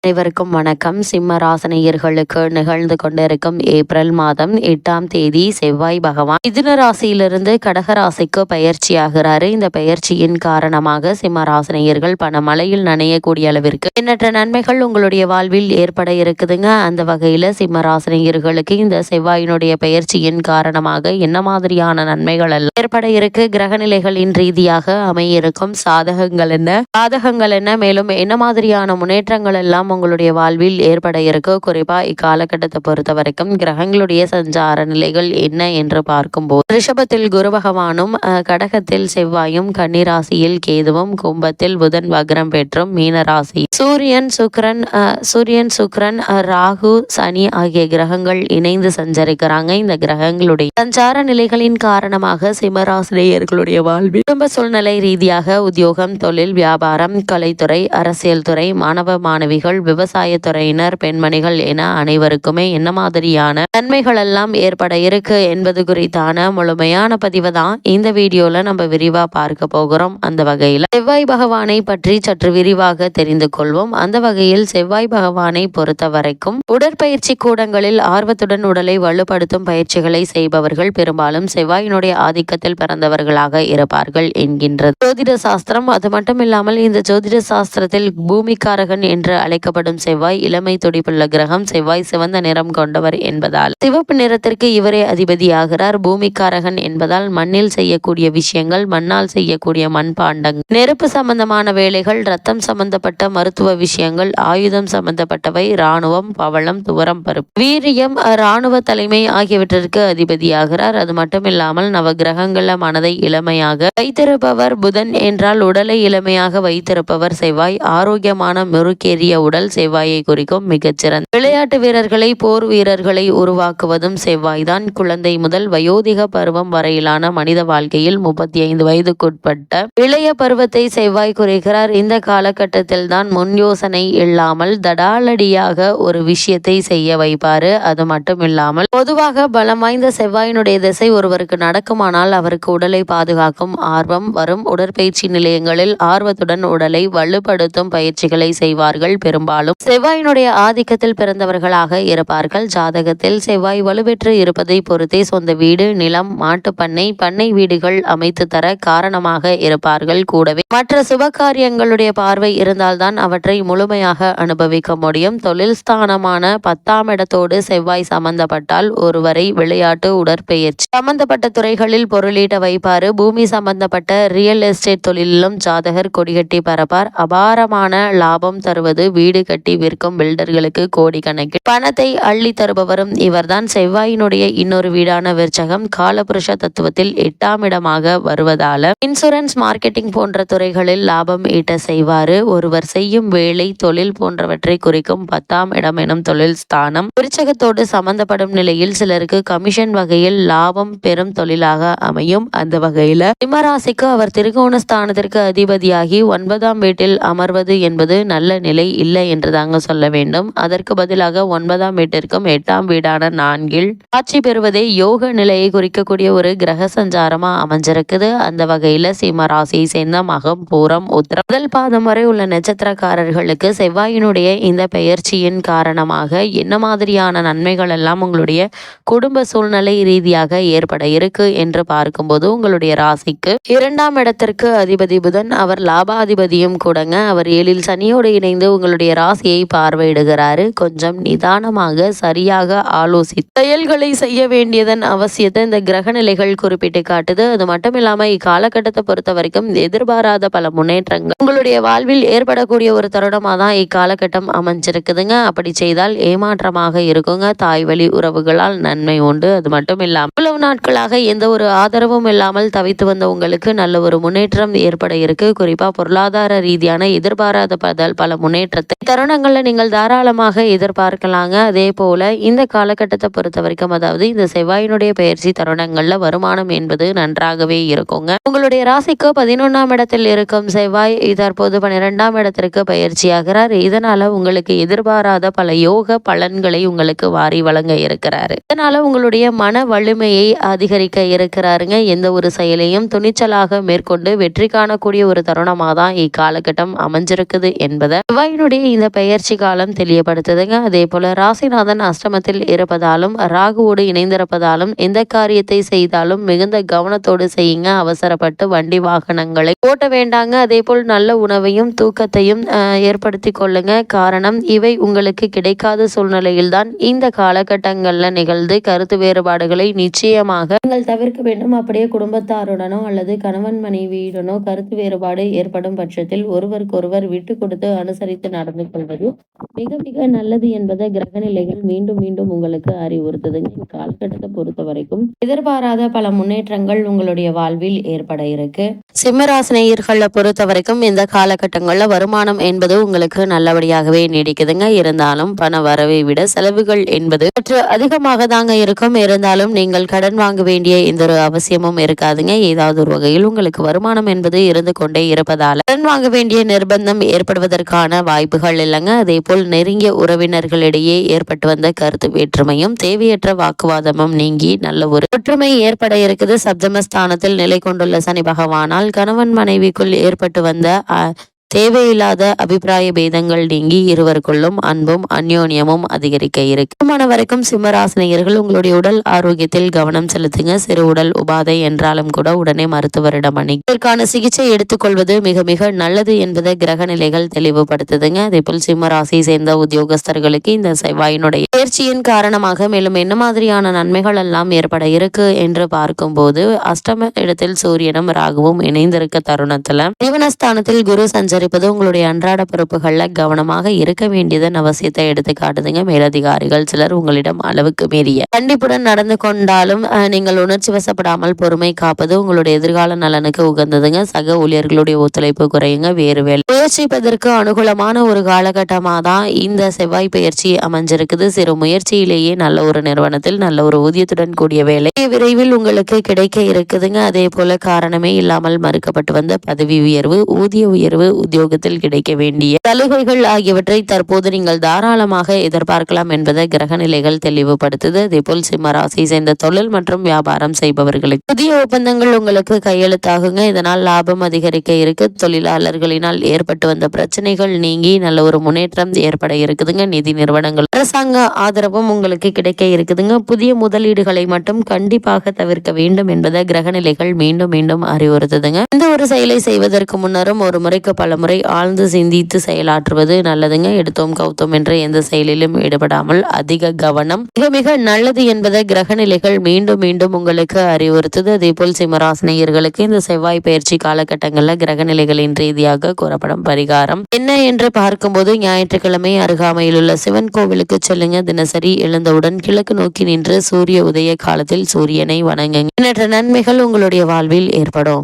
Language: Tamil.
அனைவருக்கும் வணக்கம். சிம்ம ராசினியர்களுக்கு நிகழ்ந்து கொண்டிருக்கும் ஏப்ரல் மாதம் 8ஆம் தேதி செவ்வாய் பகவான் மிதுன ராசியிலிருந்து கடக ராசிக்கு பயிற்சியாகிறாரு. இந்த பயிற்சியின் காரணமாக சிம்ம ராசினியர்கள் பணமழையில் நனையக்கூடிய அளவிற்கு எண்ணற்ற நன்மைகள் உங்களுடைய வாழ்வில் ஏற்பட இருக்குதுங்க. அந்த வகையில சிம்ம ராசினியர்களுக்கு இந்த செவ்வாயினுடைய பயிற்சியின் காரணமாக என்ன மாதிரியான நன்மைகள் எல்லாம் ஏற்பட இருக்கு, கிரகநிலைகளின் ரீதியாக அமையிருக்கும் சாதகங்கள் என்ன, பாதகங்கள் என்ன, மேலும் என்ன மாதிரியான முன்னேற்றங்கள் எல்லாம் உங்களுடைய வாழ்வில் ஏற்பட இருக்கு. குறிப்பா இக்காலகட்டத்தை பொறுத்த வரைக்கும் கிரகங்களுடைய சஞ்சார நிலைகள் என்ன என்று பார்க்கும்போது ரிஷபத்தில் குரு பகவானும், கடகத்தில் செவ்வாயும், கன்னிராசியில் கேதுவும், கும்பத்தில் புதன் வக்ரம் பெற்றும், மீனராசி சூரியன் சுக்கிரன் ராகு சனி ஆகிய கிரகங்கள் இணைந்து சஞ்சரிக்கிறாங்க. இந்த கிரகங்களுடைய சஞ்சார நிலைகளின் காரணமாக சிம்மராசினியர்களுடைய வாழ்வில் குடும்ப சூழ்நிலை ரீதியாக உத்தியோகம், தொழில், வியாபாரம், கலைத்துறை, அரசியல் துறை, மாணவ மாணவிகள், விவசாயத்துறையினர், பெண்மணிகள் என அனைவருக்குமே என்ன மாதிரியான நன்மைகள் எல்லாம் ஏற்பட இருக்கு என்பது குறித்தான முழுமையான பதிவை தான் இந்த வீடியோல நம்ம விரிவா பார்க்க போகிறோம். அந்த வகையில் செவ்வாய் பகவானை பற்றி சற்று விரிவாக தெரிந்து கொள்வோம். அந்த வகையில் செவ்வாய் பகவானை பொறுத்த வரைக்கும் உடற்பயிற்சி கூடங்களில் ஆர்வத்துடன் உடலை வலுப்படுத்தும் பயிற்சிகளை செய்பவர்கள் பெரும்பாலும் செவ்வாயினுடைய ஆதிக்கத்தில் பிறந்தவர்களாக இருப்பார்கள் என்கின்றது ஜோதிட சாஸ்திரம். அது மட்டும் இல்லாமல் இந்த ஜோதிட சாஸ்திரத்தில் பூமிக்காரகன் என்று அழைக்கப்படும் செவ்வாய் இளமை துடிப்புள்ள கிரகம். செவ்வாய் சிவந்த நிறம் கொண்டவர் என்பதால் சிவப்பு நிறத்திற்கு இவரே அதிபதியாகிறார். பூமிக்காரகன் என்பதால் மண்ணில் செய்யக்கூடிய விஷயங்கள், மண்ணால் செய்யக்கூடிய மண்பாண்டங்கள், நெருப்பு சம்பந்தமான வேலைகள், ரத்தம் சம்பந்தப்பட்ட மருத்துவ விஷயங்கள், ஆயுதம் சம்பந்தப்பட்டவை, இராணுவம், பவளம், துவரம் பருப்பு, வீரியம், இராணுவ தலைமை ஆகியவற்றிற்கு அதிபதியாகிறார். அது மட்டும் இல்லாமல் நவகிரகங்கள மனதை இளமையாக வைத்திருப்பவர் புதன் என்றால் உடலை இளமையாக வைத்திருப்பவர் செவ்வாய். ஆரோக்கியமான முறுக்கேறிய உடல் செவ்வாயை குறிக்கும். மிகச்சிறந்த விளையாட்டு வீரர்களை, போர் வீரர்களை உருவாக்குவதும் செவ்வாய்தான். குழந்தை முதல் வயோதிக பருவம் வரையிலான மனித வாழ்க்கையில் 35 வயதுக்குட்பட்ட இளைய பருவத்தை செவ்வாய் குறைக்கிறார். இந்த காலகட்டத்தில் தான் முன் யோசனை இல்லாமல் தடாலடியாக ஒரு விஷயத்தை செய்ய வைப்பாரு. அது மட்டும் இல்லாமல் பொதுவாக பலம் வாய்ந்த செவ்வாயினுடைய திசை ஒருவருக்கு நடக்குமானால் அவருக்கு உடலை பாதுகாக்கும் ஆர்வம் வரும். உடற்பயிற்சி நிலையங்களில் ஆர்வத்துடன் உடலை வலுப்படுத்தும் பயிற்சிகளை செய்வார்கள். பெரும்பாலும் செவ்வாயினுடைய ஆதிக்கத்தில் பிறந்தவர்களாக இருப்பார்கள். ஜாதகத்தில் செவ்வாய் வலுப்பெற்று இருப்பதை பொறுத்தே சொந்த வீடு, நிலம், மாட்டுப்பண்ணை, பண்ணை வீடுகள் அமைத்து தர காரணமாக இருப்பார்கள். கூடவே மற்ற சுபகாரியங்களுடைய பார்வை இருந்தால்தான் அவற்றை முழுமையாக அனுபவிக்க முடியும். தொழில் ஸ்தானமான 10ஆம் இடத்தோடு செவ்வாய் சம்பந்தப்பட்டால் ஒருவரை விளையாட்டு, உடற்பயிற்சி சம்பந்தப்பட்ட துறைகளில் பொருளீட்ட வைப்பாரு. பூமி சம்பந்தப்பட்ட ரியல் எஸ்டேட் தொழிலிலும் ஜாதகர் கொடிகட்டி பரப்பார். அபாரமான லாபம் தருவது வீடு கட்டி விற்கும் பில்டர்களுக்கு கோடிக்கணக்கில் பணத்தை அள்ளி தருபவரும் இவர்தான். செவ்வாயினுடைய இன்னொரு வீடான விருச்சகம் காலபுருஷ தத்துவத்தில் 8ஆம் இடமாக வருவதால இன்சூரன்ஸ், மார்க்கெட்டிங் போன்ற துறைகளில் லாபம் ஈட்ட செய்வாரு. ஒருவர் செய்யும் வேலை, தொழில் போன்றவற்றை குறிக்கும் 10ஆம் இடம் எனும் தொழில் ஸ்தானம் விருச்சகத்தோடு சம்பந்தப்படும் நிலையில் சிலருக்கு கமிஷன் வகையில் லாபம் பெறும் தொழிலாக அமையும். அந்த வகையில சிம்மராசிக்கு அவர் திரிகோண ஸ்தானத்திற்கு அதிபதியாகி 9ஆம் வீட்டில் அமர்வது என்பது நல்ல நிலை இல்லை என்று தாங்க சொல்ல வேண்டும். அதற்கு பதிலாக 9ஆம் வீட்டிற்கும் 8ஆம் வீடான 4இல் ஆட்சி பெறுவதே யோக நிலையை குறிக்கக்கூடிய ஒரு கிரக சஞ்சாரமா அமைஞ்சிருக்குது. அந்த வகையில சிம்ம ராசியை சேர்ந்த மகம், பூரம், உத்திரம் முதல் பாதம் வரை உள்ள நட்சத்திரக்காரர்களுக்கு செவ்வாயினுடைய இந்த பெயர்ச்சியின் காரணமாக என்ன மாதிரியான நன்மைகள் எல்லாம் உங்களுடைய குடும்ப சூழ்நிலை ரீதியாக ஏற்பட இருக்கு என்று பார்க்கும்போது உங்களுடைய ராசிக்கு 2ஆம் இடத்திற்கு அதிபதி புதன், அவர் லாபாதிபதியும் கூடங்க. அவர் 7இல் சனியோடு இணைந்து உங்களுடைய ராசியை பார்வையிடுகிறாரு. கொஞ்சம் நிதானமாக சரியாக ஆலோசித்து செயல்களை செய்ய வேண்டியதன் அவசியத்தை இந்த கிரக நிலைகள் குறிப்பிட்டு காட்டுது. அது மட்டும் இல்லாம இக்காலகட்டத்தை பொறுத்த வரைக்கும் எதிர்பாராத பல முன்னேற்றங்கள் உங்களுடைய வாழ்வில் ஏற்படக்கூடிய ஒரு தருணமா தான் இக்காலகட்டம் அமைஞ்சிருக்குதுங்க. அப்படி செய்தால் ஏமாற்றமாக இருக்குங்க. தாய் வழி உறவுகளால் நன்மை உண்டு. அது மட்டும் இல்லாமல் இவ்வளவு நாட்களாக எந்த ஒரு ஆதரவும் இல்லாமல் தவித்து வந்த உங்களுக்கு நல்ல ஒரு முன்னேற்றம் ஏற்பட இருக்கு. குறிப்பா பொருளாதார ரீதியான எதிர்பாராத பல முன்னேற்றத்தை தருணங்கள்ல நீங்கள் தாராளமாக எதிர்பார்க்கலாங்க. அதே போல இந்த காலகட்டத்தை பொறுத்த வரைக்கும், அதாவது இந்த செவ்வாயினுடைய பயிற்சி தருணங்கள்ல வருமானம் என்பது நன்றாகவே இருக்குங்க. உங்களுடைய ராசிக்கு 11ஆம் இடத்தில் இருக்கும் செவ்வாய் தற்போது 12ஆம் இடத்திற்கு பயிற்சியாகிறார். இதனால உங்களுக்கு எதிர்பாராத பல யோக பலன்களை உங்களுக்கு வாரி வழங்க இருக்கிறாரு. இதனால உங்களுடைய மன வலிமையை அதிகரிக்க இருக்கிறாருங்க. எந்த ஒரு செயலையும் துணிச்சலாக மேற்கொண்டு வெற்றி காணக்கூடிய ஒரு தருணமாக தான் இக்காலகட்டம் அமைஞ்சிருக்குது என்பதை செவ்வாயினுடைய இந்த பெயர்ச்சி காலம் தெரியப்படுத்துதுங்க. அதே போல ராசிநாதன் அஷ்டமத்தில் இருப்பதாலும் ராகுவோடு இணைந்திருப்பதாலும் எந்த காரியத்தை செய்தாலும் மிகுந்த கவனத்தோடு செய்யுங்க. அவசரப்பட்டு வண்டி வாகனங்களை ஓட்ட வேண்டாங்க. அதே போல் நல்ல உணவையும் தூக்கத்தையும் ஏற்படுத்தி கொள்ளுங்க. காரணம், இவை உங்களுக்கு கிடைக்காத சூழ்நிலையில்தான் இந்த காலகட்டங்கள்ல நிகழ்ந்து கருத்து வேறுபாடுகளை நிச்சயமாக நீங்கள் தவிர்க்க வேண்டும். அப்படியே குடும்பத்தாருடனோ அல்லது கணவன் மனைவியுடனோ கருத்து வேறுபாடு ஏற்படும் பட்சத்தில் ஒருவருக்கொருவர் விட்டு கொடுத்து அனுசரித்து நடந்து கொள்வது மிக மிக நல்லது என்பதை கிரக நிலைகள் மீண்டும் மீண்டும் உங்களுக்கு அறிவுறுத்துதுங்க. இந்த காலகட்டத்தை பொறுத்த வரைக்கும் எதிர்பாராத பல முன்னேற்றங்கள் உங்களுடைய வாழ்வில் ஏற்பட இருக்கு. சிம்மராசினியர்களை பொறுத்த வரைக்கும் இந்த காலகட்டங்கள்ல வருமானம் என்பது உங்களுக்கு நல்லபடியாகவே நீடிக்குதுங்க. இருந்தாலும் பண வரவை விட செலவுகள் என்பது சற்று அதிகமாக தாங்க இருக்கும். இருந்தாலும் நீங்கள் கடன் வாங்க வேண்டிய எந்த ஒரு அவசியமும் இருக்காதுங்க. ஏதாவது ஒரு வகையில் உங்களுக்கு வருமானம் என்பது இருந்து கொண்டே இருப்பதால கடன் வாங்க வேண்டிய நிர்பந்தம் ஏற்படுவதற்கான வாய்ப்புகள் இல்லைங்க. அதே போல் நெருங்கிய உறவினர்களிடையே ஏற்பட்டு வந்த கருத்து வேற்றுமையும் தேவையற்ற வாக்குவாதமும் நீங்கி நல்ல ஒரு ஒற்றுமை ஏற்பட இருக்குது. சப்தமஸ்தானத்தில் நிலை கொண்டுள்ள சனி பகவானால் கணவன் மனைவிக்குள் ஏற்பட்டு வந்த தேவையில்லாத அபிப்பிராய பேதங்கள் நீங்கி இருவருக்குள்ளும் அன்பும் அந்யோன்யமும் அதிகரிக்க இருக்கு. வரைக்கும் சிம்மராசினியர்கள் உங்களுடைய உடல் ஆரோக்கியத்தில் கவனம் செலுத்துங்க. சிறு உடல் உபாதை என்றாலும் கூட உடனே மருத்துவரிடம் அணுகி இதற்கான சிகிச்சை எடுத்துக்கொள்வது மிக மிக நல்லது என்பதை கிரக நிலைகள் தெளிவுபடுத்துதுங்க. அதே போல் சிம்மராசியை சேர்ந்த உத்தியோகஸ்தர்களுக்கு இந்த செவ்வாயினுடைய பயிற்சியின் காரணமாக மேலும் என்ன மாதிரியான நன்மைகள் எல்லாம் ஏற்பட இருக்கு என்று பார்க்கும்போது, அஷ்டம இடத்தில் சூரியனும் ராகுவும் இணைந்திருக்க தருணத்துல ஜீவனஸ்தானத்தில் குரு சஞ்சரி உங்களுடைய அன்றாட பொறுப்புகள்ல கவனமாக இருக்க வேண்டியதன் அவசியத்தை எடுத்து காட்டுதுங்க. மேலதிகாரிகள் சிலர் உங்களிடம் அளவுக்கு மீறிய கண்டிப்புடன் நடந்து கொண்டாலும் நீங்கள் உணர்ச்சி வசப்படாமல் பொறுமை காப்பது உங்களுடைய எதிர்கால நலனுக்கு உகந்ததுங்க. சக ஊழியர்களுடைய ஒத்துழைப்பு குறையுங்க. வேறு வேலை முயற்சிப்பதற்கு அனுகூலமான ஒரு காலகட்டமாக தான் இந்த செவ்வாய் பயிற்சி அமைஞ்சிருக்குது. சிறு முயற்சியிலேயே நல்ல ஒரு நிறுவனத்தில் நல்ல ஒரு ஊதியத்துடன் கூடிய வேலை விரைவில் உங்களுக்கு கிடைக்க இருக்குதுங்க. அதே போல காரணமே இல்லாமல் மறுக்கப்பட்டு வந்த பதவி உயர்வு, ஊதிய உயர்வு, உத்தியோகத்தில் கிடைக்க வேண்டிய சலுகைகள் ஆகியவற்றை தற்போது நீங்கள் தாராளமாக எதிர்பார்க்கலாம் என்பதை கிரக நிலைகள் தெளிவுபடுத்துது. அதே போல் சிம்மராசி சேர்ந்த தொழில் மற்றும் வியாபாரம் செய்பவர்களுக்கு புதிய ஒப்பந்தங்கள் உங்களுக்கு கையெழுத்தாகுங்க. இதனால் லாபம் அதிகரிக்க இருக்கு. தொழிலாளர்களினால் ஏற்பட்டு வந்த பிரச்சனைகள் நீங்கி நல்ல ஒரு முன்னேற்றம் ஏற்பட இருக்குதுங்க. நிதி நிறுவனங்கள் அரசாங்க ஆதரவும் உங்களுக்கு கிடைக்க இருக்குதுங்க. புதிய முதலீடுகளை மட்டும் கண்டிப்பாக தவிர்க்க வேண்டும் என்பதை கிரக நிலைகள் மீண்டும் மீண்டும் அறிவுறுத்துதுங்க. இந்த ஒரு செயலை செய்வதற்கு முன்னரும் ஒரு முறைக்கு பல முறை ஆழ்ந்து சிந்தித்து செயலாற்றுவது நல்லதுங்க. எடுத்தோம் கவுத்தோம் என்ற எந்த செயலிலும் ஈடுபடாமல் அதிக கவனம் மிக மிக நல்லது என்பதை கிரக நிலைகள் மீண்டும் மீண்டும் உங்களுக்கு அறிவுறுத்துது. அதே போல் சிம்மராசினியர்களுக்கு இந்த செவ்வாய் பயிற்சி காலகட்டங்களில் கிரக நிலைகளின் ரீதியாக கூறப்படும் பரிகாரம் என்ன என்று பார்க்கும்போது, ஞாயிற்றுக்கிழமை அருகாமையில் உள்ள சிவன் கோவிலுக்கு செல்லுங்க. தினசரி எழுந்தவுடன் கிழக்கு நோக்கி நின்று சூரிய உதய காலத்தில் சூரியனை வணங்குங்க. எண்ணற்ற நன்மைகள் உங்களுடைய வாழ்வில் ஏற்படும்.